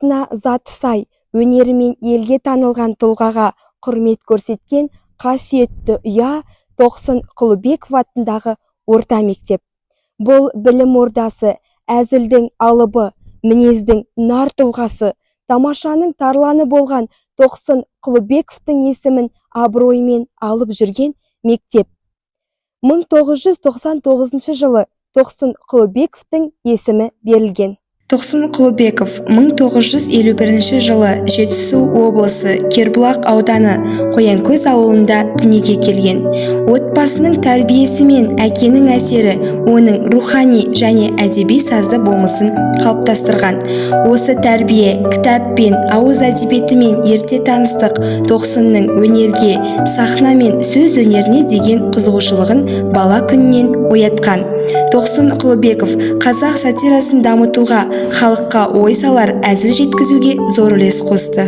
затына заты сай, өнерімен елге танылған тұлғаға құрмет көрсеткен қасиетті ұя Тоқсын Құлыбеков атындағы орта мектеп. Бұл білім ордасы, әзілдің алыбы, мінездің нар тұлғасы, тамашаның тарланы болған Тоқсын Құлыбековтың есімін абыроймен алып жүрген мектеп. 1999 жылы Тоқсын Құлыбековтың есімі берілген. Тоқсын Құлыбеков 1951 жылы Жетісу облысы Кербұлақ ауданы Қоянкөз ауылында дүниеге келген. Отбасының тәрбиесі мен әкенің әсері оның рухани және әдеби сазды болмысын қалыптастырған. Осы тәрбие кітап пен ауыз әдебиетімен ерте таныстық Тоқсынның өнерге, сахна мен сөз өнеріне деген қызығушылығын бала күнінен оятқан. Тоқсын Құлыбеков қазақ сатирасын дамытуға, халыққа ой салар әзіл жеткізуге зор үлес қосты.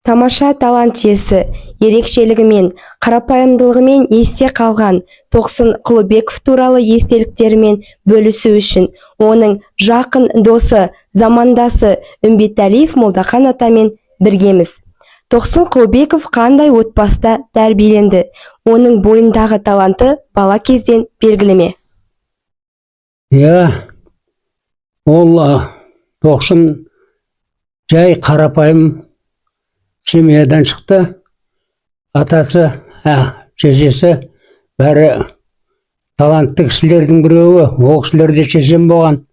Тамаша талант иесі, ерекшелігімен, қарапайымдылығымен есте қалған Тоқсын Құлыбеков туралы естеліктерімен бөлісу үшін оның жақын досы, замандасы Үмбетәлиев Молдахан атамен біргеміз. Тоқсын Құлыбеков қандай отбасыда тәрбиеленді? Оның бойындағы таланты бала кезден белгілі ме? Ол Тоқсын жай қарапайым семьядан шықты. Атасы, шешесі бәрі талантты кісілердің біреуі, ол кісілерде шешем болған.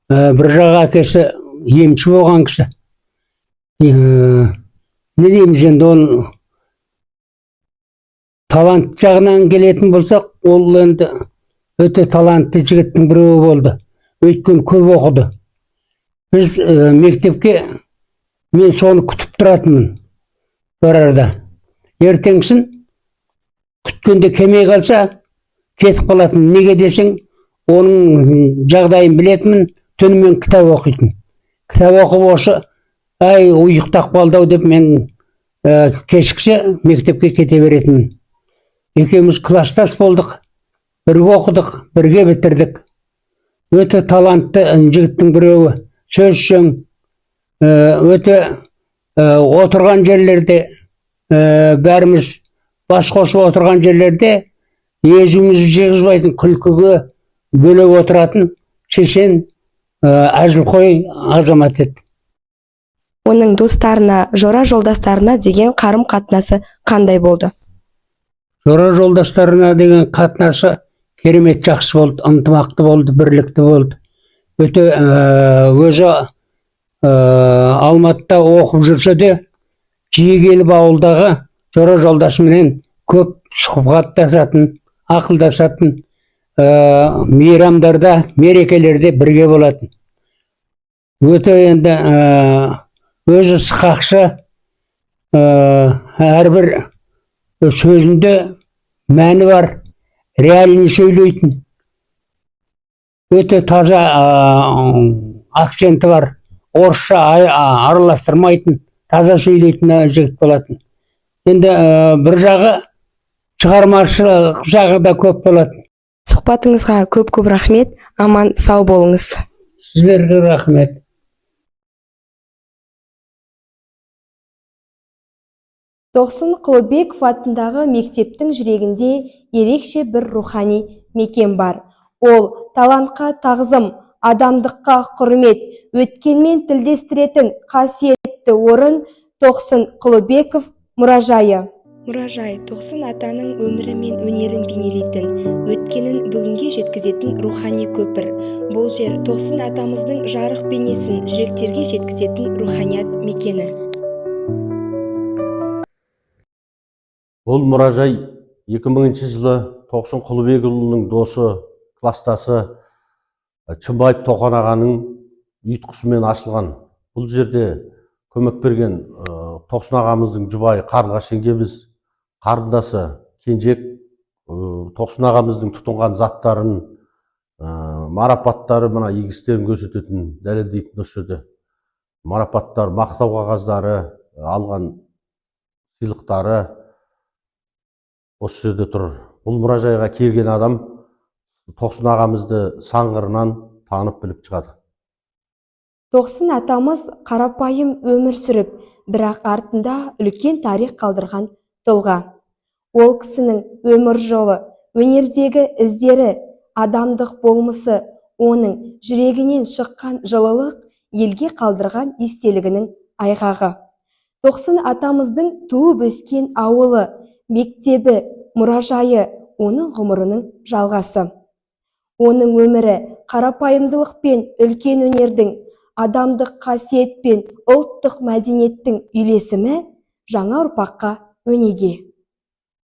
Бір жағы әкесі емші болған кісі. Не дейміз енді, ол талант жағынан келетін болсақ, ол енді өте талантты жігіттің біреуі болды. Өйткені көп оқыды. Біз мектепке мен соны күтіп тұратынмын. Барарда. Ертеңсін күткенде келмей қалса, кетіп қалатын. Неге десең, оның жағдайын білетінмін, түнімен кітап оқитын. Кітап оқып осы, ұйықтап қалды деп мен кешіксе мектепке кете беретінмін. Екеуміз класстас болдық, бірге оқыдық, бірге бітірдік. Өте талантты жігіттің біреуі, сөзшең, өте отырған жерлерде, бәріміз бас қосып отырған жерлерде езуімізді жиғызбайтын, күлкіге бөлеп отыратын шешен, әзілқой азамат еді. Оның достарына, жора жолдастарына деген қарым-қатынасы қандай болды? Жора жолдастарына деген қатынасы керемет жақсы болды, ынтымақты болды, бірлікті болды. Өте өзі Алматыда оқып жүрсе де, жиі келіп ауылдағы жора жолдасымен көп сұхбаттасатын, ақылдасатын, мейрамдарда, мерекелерде бірге болатын. Өте енді өзі сықақшы, әрбір сөзінде мәні бар, реальный сөйлейтін. Өте таза акценті бар, орысша араластырмайтын, таза сөйлейтін жігіт болатын. Енді бір жағы шығармашылық жағы да көп болатын. Сұхбатыңызға көп рахмет, аман сау болыңыз. Сіздерге рахмет. Тоқсын Құлыбеков атындағы мектептің жүрегінде ерекше бір рухани мекен бар. Ол талантқа тағзым, адамдыққа құрмет, өткенмен тілдестіретін қасиетті орын Тоқсын Құлыбеков мұражайы. Мұражай Тоқсын атаның өмірі мен өнерін бейнелейтін, өткенін бүгінге жеткізетін рухани көпір. Бұл жер Тоқсын атамыздың жарық бейнесін жүректерге жеткізетін руханият мекені. Бұл мұражай 2000 жылы Тоқсын Құлыбекұлының досы, кластасы Чымбаев Тоқан ағаның ұйытқысымен ашылған. Бұл жерде көмек берген Тоқсын ағамыздың жұбайы Қарлығаш жеңгеміз, қарындасы Кенжек, Тоқсын ағамыздың тұтынған заттарын, марапаттары, мына егістерін көрсететін, дәлелдейтін осы жерде. Марапаттар, мақтау қағаздары, алған сыйлықтары осы жерде тұр. Бұл мұражайға келген адам Тоқсын ағамызды сан қырынан танып біліп шығады. Тоқсын атамыз қарапайым өмір сүріп, бірақ артында үлкен тарих қалдырған тұлға. Ол кісінің өмір жолы, өнердегі іздері, адамдық болмысы, оның жүрегінен шыққан жылылық елге қалдырған естелігінің айғағы. Тоқсын атамыздың туып өскен ауылы, мектебі, мұражайы оның ғұмырының жалғасы. Оның өмірі қарапайымдылық пен үлкен өнердің, адамдық қасиет пен ұлттық мәдениеттің үйлесімі жаңа ұрпаққа өнеге.